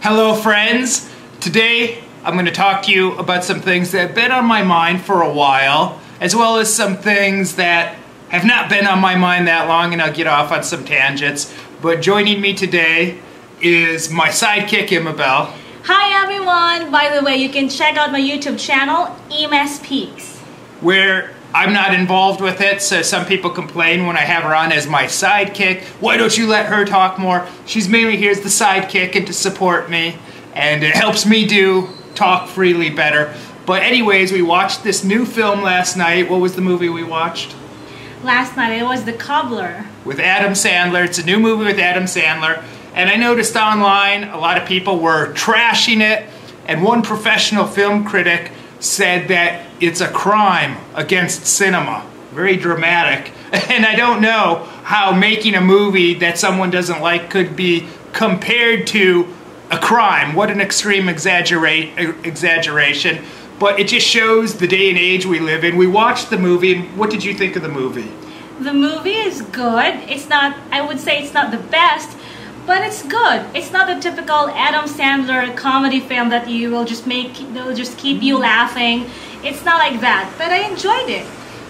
Hello friends! Today I'm going to talk to you about some things that have been on my mind for a while, as well as some things that have not been on my mind that long, and I'll get off on some tangents. But joining me today is my sidekick, Imabel. Hi everyone! By the way, you can check out my YouTube channel, EMS Peaks, where I'm not involved with it, so some people complain when I have her on as my sidekick. Why don't you let her talk more? She's mainly here as the sidekick and to support me, and it helps me talk freely better. But anyways, we watched this new film last night. What was the movie we watched? Last night it was The Cobbler. With Adam Sandler. It's a new movie with Adam Sandler. And I noticed online a lot of people were trashing it, and one professional film critic said that it's a crime against cinema. Very dramatic. And I don't know how making a movie that someone doesn't like could be compared to a crime. What an extreme exaggeration. But it just shows the day and age we live in. We watched the movie, and what did you think of the movie? The movie is good. It's not, I would say it's not the best, but it's good. It's not the typical Adam Sandler comedy film that they'll just keep you laughing. It's not like that, but I enjoyed it.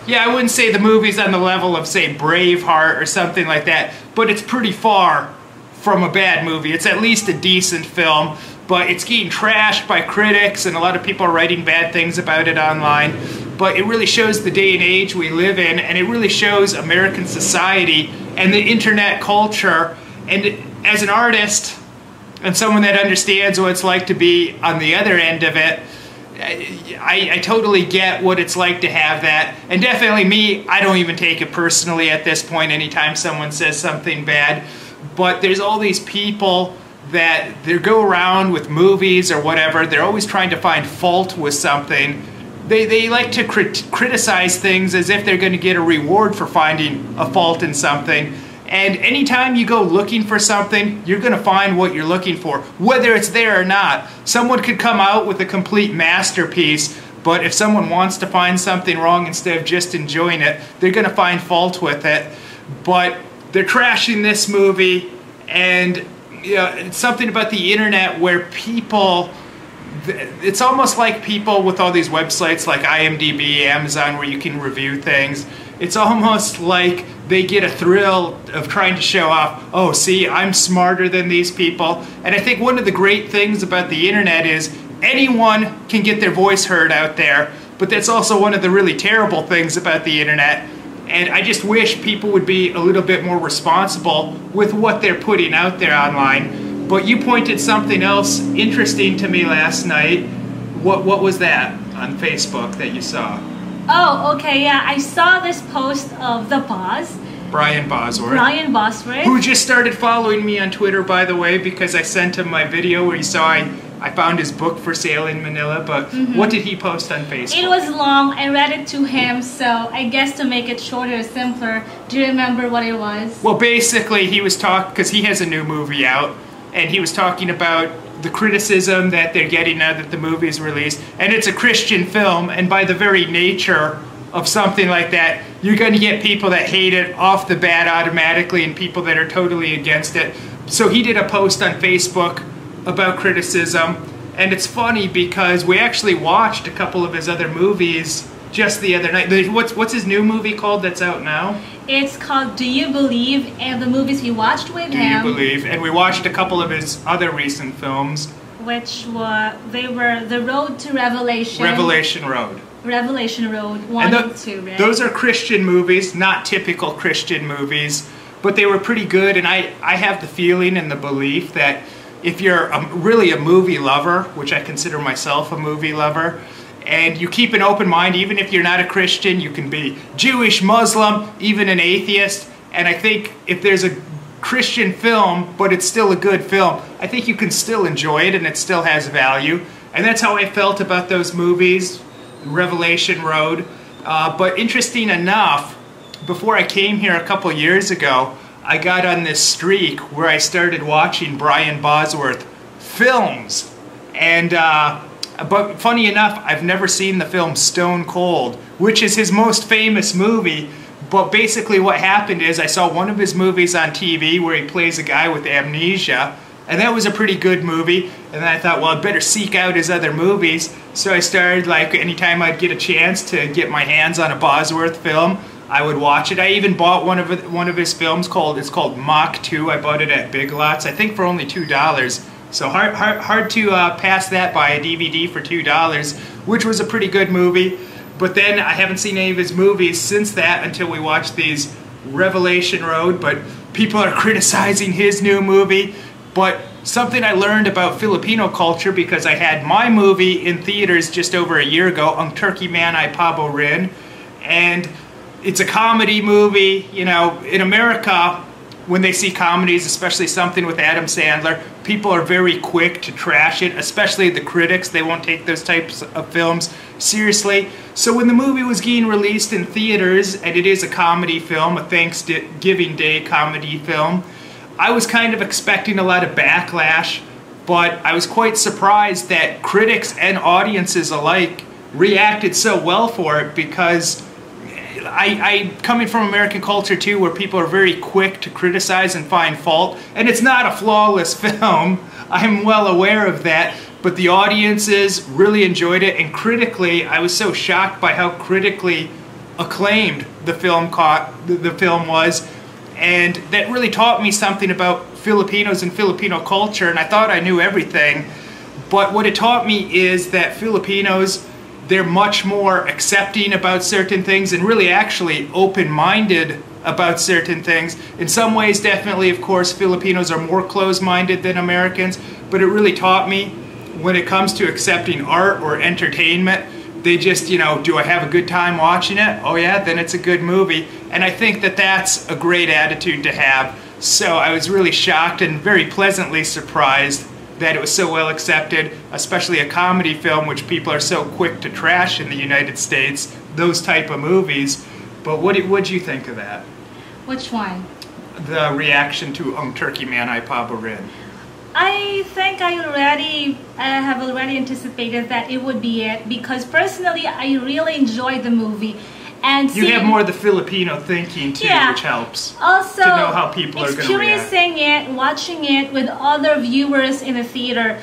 Yeah, I wouldn't say the movie's on the level of, say, Braveheart or something like that, but it's pretty far from a bad movie. It's at least a decent film, but it's getting trashed by critics, and a lot of people are writing bad things about it online. But it really shows the day and age we live in, and it really shows American society and the internet culture. And as an artist and someone that understands what it's like to be on the other end of it, I totally get what it's like to have that. And definitely me, I don't even take it personally at this point anytime someone says something bad. But there's all these people that they go around with movies or whatever, they're always trying to find fault with something. They like to criticize things as if they're going to get a reward for finding a fault in something. And anytime you go looking for something, you're going to find what you're looking for, whether it's there or not. Someone could come out with a complete masterpiece, but if someone wants to find something wrong instead of just enjoying it, they're going to find fault with it. But they're trashing this movie, and it's something about the internet where people, it's almost like people with all these websites like IMDb, Amazon, where you can review things. It's almost like they get a thrill of trying to show off, oh, see, I'm smarter than these people. And I think one of the great things about the internet is anyone can get their voice heard out there, but that's also one of the really terrible things about the internet. And I just wish people would be a little bit more responsible with what they're putting out there online. But you pointed something else interesting to me last night. What was that on Facebook that you saw? Oh, okay, yeah, I saw this post of the boss, Brian Bosworth. Brian Bosworth. Who just started following me on Twitter, by the way, because I sent him my video where he saw I found his book for sale in Manila. But what did he post on Facebook? It was long. I read it to him, so I guess to make it shorter or simpler, do you remember what it was? Well, basically, he was talking, because he has a new movie out, and he was talking about the criticism that they're getting now that the movie is released. And it's a Christian film, and by the very nature of something like that, you're going to get people that hate it off the bat automatically and people that are totally against it. So he did a post on Facebook about criticism, and it's funny because we actually watched a couple of his other movies just the other night. What's his new movie called that's out now? It's called Do You Believe? And the movies we watched with him. Do You Believe? And we watched a couple of his other recent films. Which they were The Road to Revelation. Revelation Road. Revelation Road 1 and 2, right? Those are Christian movies, not typical Christian movies, but they were pretty good, and I have the feeling and the belief that if you're really a movie lover, which I consider myself a movie lover, and you keep an open mind, even if you're not a Christian, you can be Jewish, Muslim, even an atheist. And I think if there's a Christian film, but it's still a good film, I think you can still enjoy it and it still has value. And that's how I felt about those movies, Revelation Road. But interesting enough, before I came here a couple years ago, I got on this streak where I started watching Brian Bosworth films. And but funny enough, I've never seen the film Stone Cold, which is his most famous movie. But basically what happened is I saw one of his movies on TV where he plays a guy with amnesia, And that was a pretty good movie. And then I thought, well, I'd better seek out his other movies. So I started, like, anytime I'd get a chance to get my hands on a Bosworth film, I would watch it. I even bought one of his films it's called Mach 2. I bought it at Big Lots, I think for only $2. So hard to pass that by a DVD for $2, which was a pretty good movie. But then I haven't seen any of his movies since that until we watched these Revelation Road. But people are criticizing his new movie. But something I learned about Filipino culture, because I had my movie in theaters just over a year ago, Ang Turkey Man Ay Pabo Rin, and it's a comedy movie. You know, in America, when they see comedies, especially something with Adam Sandler, people are very quick to trash it, especially the critics. They won't take those types of films seriously. So when the movie was getting released in theaters, and it is a comedy film, a Thanksgiving Day comedy film, I was kind of expecting a lot of backlash, but I was quite surprised that critics and audiences alike reacted so well for it, because I coming from American culture too, where people are very quick to criticize and find fault, and it's not a flawless film, I'm well aware of that, but the audiences really enjoyed it, and critically, I was so shocked by how critically acclaimed the film was. And that really taught me something about Filipinos and Filipino culture, and I thought I knew everything. But what it taught me is that Filipinos, they're much more accepting about certain things and really actually open-minded about certain things. In some ways, definitely, of course, Filipinos are more closed-minded than Americans, but it really taught me when it comes to accepting art or entertainment, they just, you know, do I have a good time watching it? Oh yeah, then it's a good movie. And I think that that's a great attitude to have. So I was really shocked and very pleasantly surprised that it was so well accepted, especially a comedy film, which people are so quick to trash in the United States, those type of movies. But what'd you think of that? Which one? The reaction to Ang Turkey Man Ay Pabo Rin. I think I have already anticipated that it would be it, because personally I really enjoyed the movie. And you have more of the Filipino thinking too, yeah, which helps also, to know how people are going to react. Experiencing it, watching it with other viewers in the theater,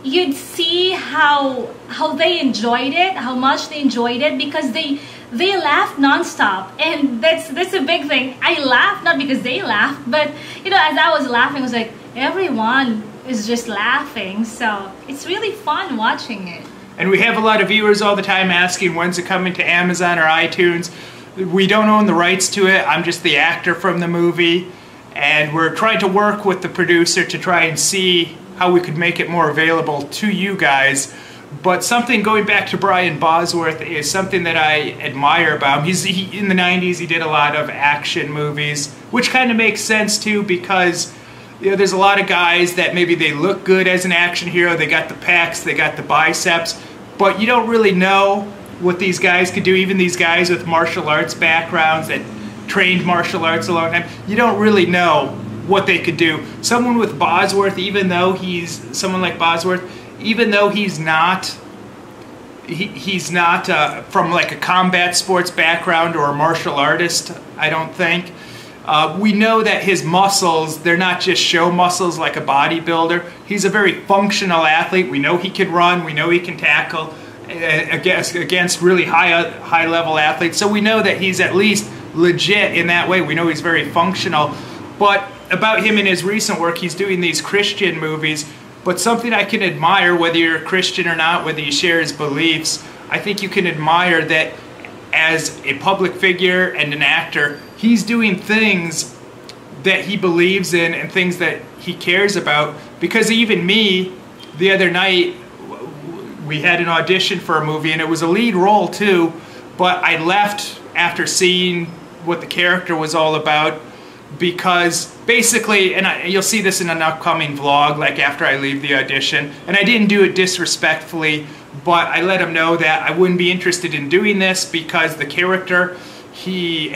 you'd see how they enjoyed it, how much they enjoyed it, because they laughed nonstop, and that's a big thing. I laughed not because they laughed, but you know, as I was laughing, I was like, everyone is just laughing, so it's really fun watching it. And we have a lot of viewers all the time asking, when's it coming to Amazon or iTunes? We don't own the rights to it. I'm just the actor from the movie, and we're trying to work with the producer to try and see how we could make it more available to you guys. But something, going back to Brian Bosworth, is something that I admire about him. In the 90s, he did a lot of action movies, which kind of makes sense too, because you know, there's a lot of guys that maybe they look good as an action hero, they got the pecs, they got the biceps, but you don't really know what these guys could do. Even these guys with martial arts backgrounds that trained martial arts a long time, you don't really know what they could do. Someone with Bosworth, even though he's not from like a combat sports background or a martial artist, I don't think. We know that his muscles, they're not just show muscles like a bodybuilder. He's a very functional athlete. We know he can run. We know he can tackle against really high-level athletes. So we know that he's at least legit in that way. We know he's very functional. But about him in his recent work, he's doing these Christian movies. But something I can admire, whether you're a Christian or not, whether you share his beliefs, I think you can admire that as a public figure and an actor, he's doing things that he believes in and things that he cares about. Because even me, the other night, we had an audition for a movie, and it was a lead role too, but I left after seeing what the character was all about, because basically, and you'll see this in an upcoming vlog, like after I leave the audition, and I didn't do it disrespectfully, but I let him know that I wouldn't be interested in doing this because the character, he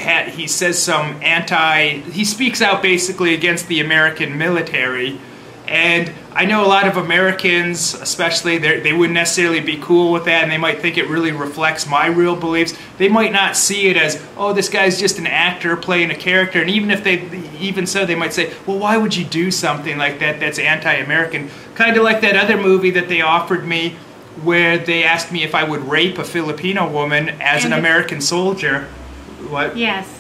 says he speaks out basically against the American military, And I know a lot of Americans, especially, they wouldn't necessarily be cool with that, and they might think it really reflects my real beliefs. They might not see it as, oh, this guy's just an actor playing a character. And even so, they might say, well, why would you do something like that that's anti-American? Kind of like that other movie that they offered me, where they asked me if I would rape a Filipino woman as an American soldier. What? Yes.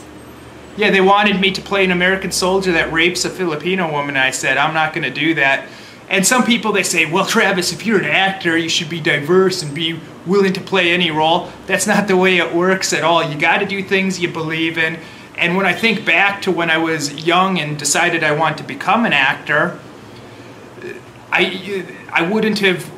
Yeah, they wanted me to play an American soldier that rapes a Filipino woman, and I said, I'm not going to do that. And some people, they say, well, Travis, if you're an actor, you should be diverse and be willing to play any role. That's not the way it works at all. You got to do things you believe in. And when I think back to when I was young and decided I wanted to become an actor, I wouldn't have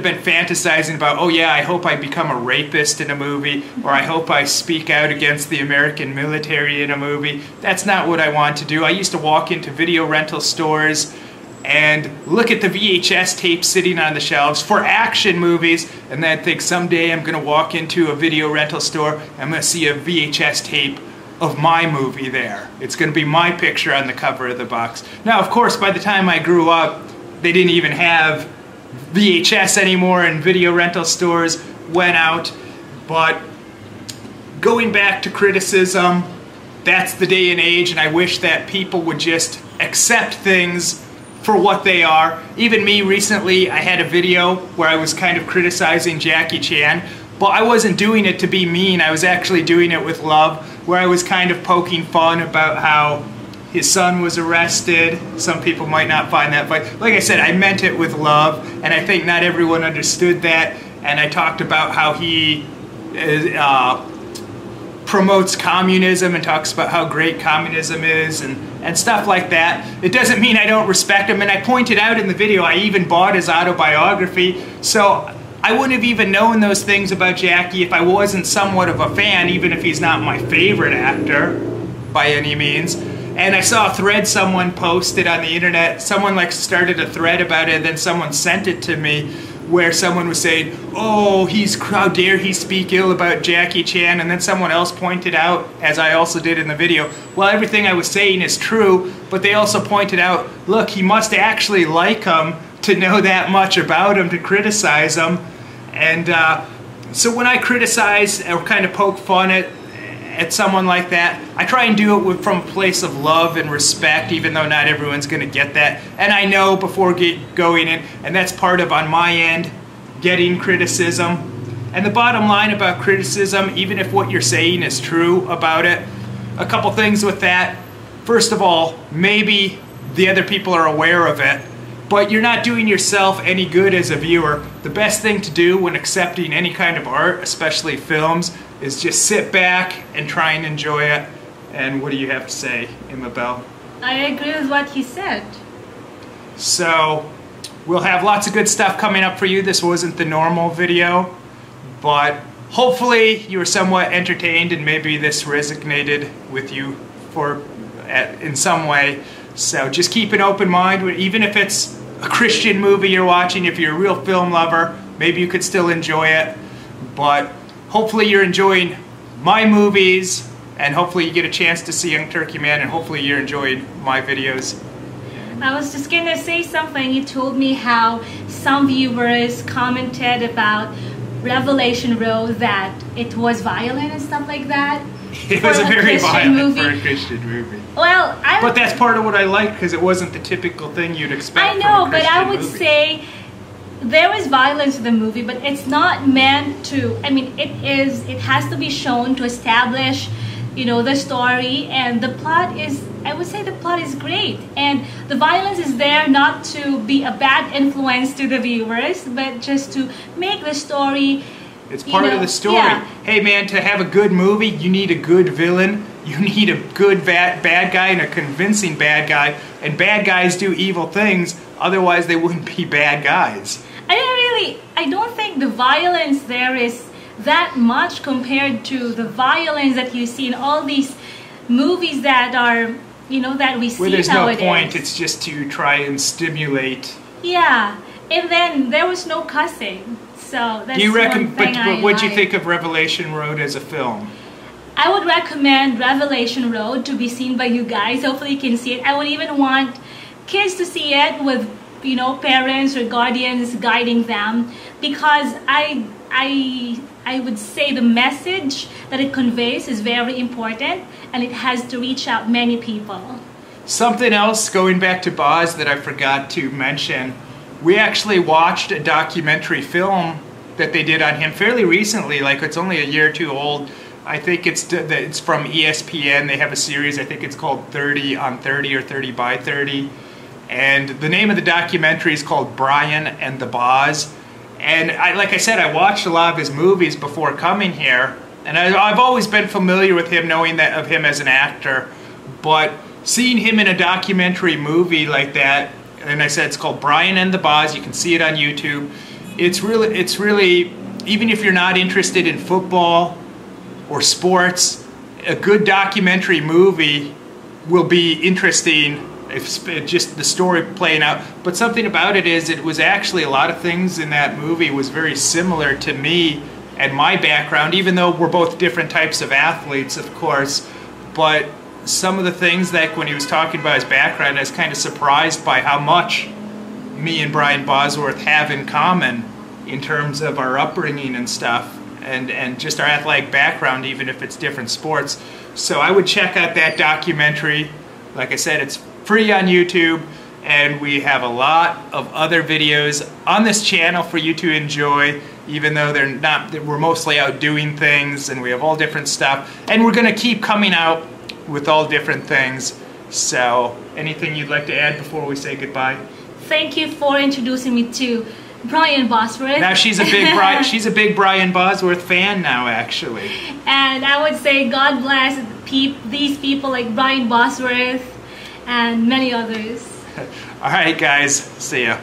been fantasizing about, oh yeah, I hope I become a rapist in a movie, or I hope I speak out against the American military in a movie. That's not what I want to do. I used to walk into video rental stores and look at the VHS tapes sitting on the shelves for action movies, and then think someday I'm going to walk into a video rental store and I'm going to see a VHS tape of my movie there. It's going to be my picture on the cover of the box. Now, of course, by the time I grew up, they didn't even have VHS anymore, and video rental stores went out. But going back to criticism, that's the day and age, and I wish that people would just accept things for what they are. Even me recently, I had a video where I was kind of criticizing Jackie Chan, but I wasn't doing it to be mean. I was actually doing it with love, where I was kind of poking fun about how his son was arrested. Some people might not find that, but like I said, I meant it with love, and I think not everyone understood that. And I talked about how he promotes communism and talks about how great communism is and stuff like that. It doesn't mean I don't respect him, and I pointed out in the video I even bought his autobiography, so I wouldn't have even known those things about Jackie if I wasn't somewhat of a fan, even if he's not my favorite actor by any means. And I saw a thread someone posted on the internet. Someone started a thread about it, and then someone sent it to me, where someone was saying, oh, how dare he speak ill about Jackie Chan? And then someone else pointed out, as I also did in the video, well, everything I was saying is true, but they also pointed out, look, he must actually like him to know that much about him to criticize him. And so when I criticize or kind of poke fun at someone like that, I try and do it from a place of love and respect, even though not everyone's going to get that. And I know before going in, and that's part of, on my end, getting criticism. And the bottom line about criticism, even if what you're saying is true about it, a couple things with that. First of all, maybe the other people are aware of it, but you're not doing yourself any good as a viewer. The best thing to do when accepting any kind of art, especially films, is just sit back and try and enjoy it. And what do you have to say, Emma Bell? I agree with what he said. So, we'll have lots of good stuff coming up for you. This wasn't the normal video, but hopefully you were somewhat entertained and maybe this resonated with you in some way. So just keep an open mind, even if it's a Christian movie you're watching. If you're a real film lover, maybe you could still enjoy it. But hopefully you're enjoying my movies, and hopefully you get a chance to see Young Turkey Man, and hopefully you're enjoying my videos. I was just gonna say something. You told me how some viewers commented about Revelation Road, that it was violent and stuff like that. It was a very violent for a Christian movie. Well, but that's part of what I liked, because it wasn't the typical thing you'd expect. I know, from a but Christian I would movie. say there is violence in the movie, but it's not meant to. I mean, it has to be shown to establish, the story, and the plot is. I would say the plot is great, and the violence is there not to be a bad influence to the viewers, but just to make the story. It's part of the story. Yeah. Hey man, to have a good movie, you need a good villain, you need a good bad guy and a convincing bad guy, and bad guys do evil things, otherwise they wouldn't be bad guys. I don't think the violence there is that much compared to the violence that you see in all these movies that are, that we see Where there's nowadays. no point, it's just to try and stimulate. Yeah, and then there was no cussing. So that's But what do you think of Revelation Road as a film? I would recommend Revelation Road to be seen by you guys. Hopefully you can see it. I would even want kids to see it with, you know, parents or guardians guiding them, because I would say the message that it conveys is very important, and it has to reach out many people. Something else, going back to Boz, that I forgot to mention, we actually watched a documentary film that they did on him fairly recently, like it's only a year or two old. I think it's from ESPN. They have a series, I think it's called 30 on 30 or 30 by 30. And the name of the documentary is called Brian and the Boz. And like I said, I watched a lot of his movies before coming here. And I've always been familiar with him, knowing that of him as an actor. But seeing him in a documentary movie like that, and I said it's called Brian and the Boz, you can see it on YouTube. It's really, even if you're not interested in football or sports, a good documentary movie will be interesting, if just the story playing out. But something about it is, it was actually, a lot of things in that movie was very similar to me and my background, even though we're both different types of athletes, of course. But some of the things, like when he was talking about his background, I was kind of surprised by how much me and Brian Bosworth have in common in terms of our upbringing and stuff, and just our athletic background, even if it's different sports. So I would check out that documentary. Like I said, it's free on YouTube, and we have a lot of other videos on this channel for you to enjoy, even though we're mostly out doing things, and we have all different stuff, and we're going to keep coming out with all different things. So anything you'd like to add before we say goodbye? Thank you for introducing me to Brian Bosworth. Now she's a big Brian Bosworth fan now, actually. And I would say God bless these people like Brian Bosworth and many others. All right, guys. See ya.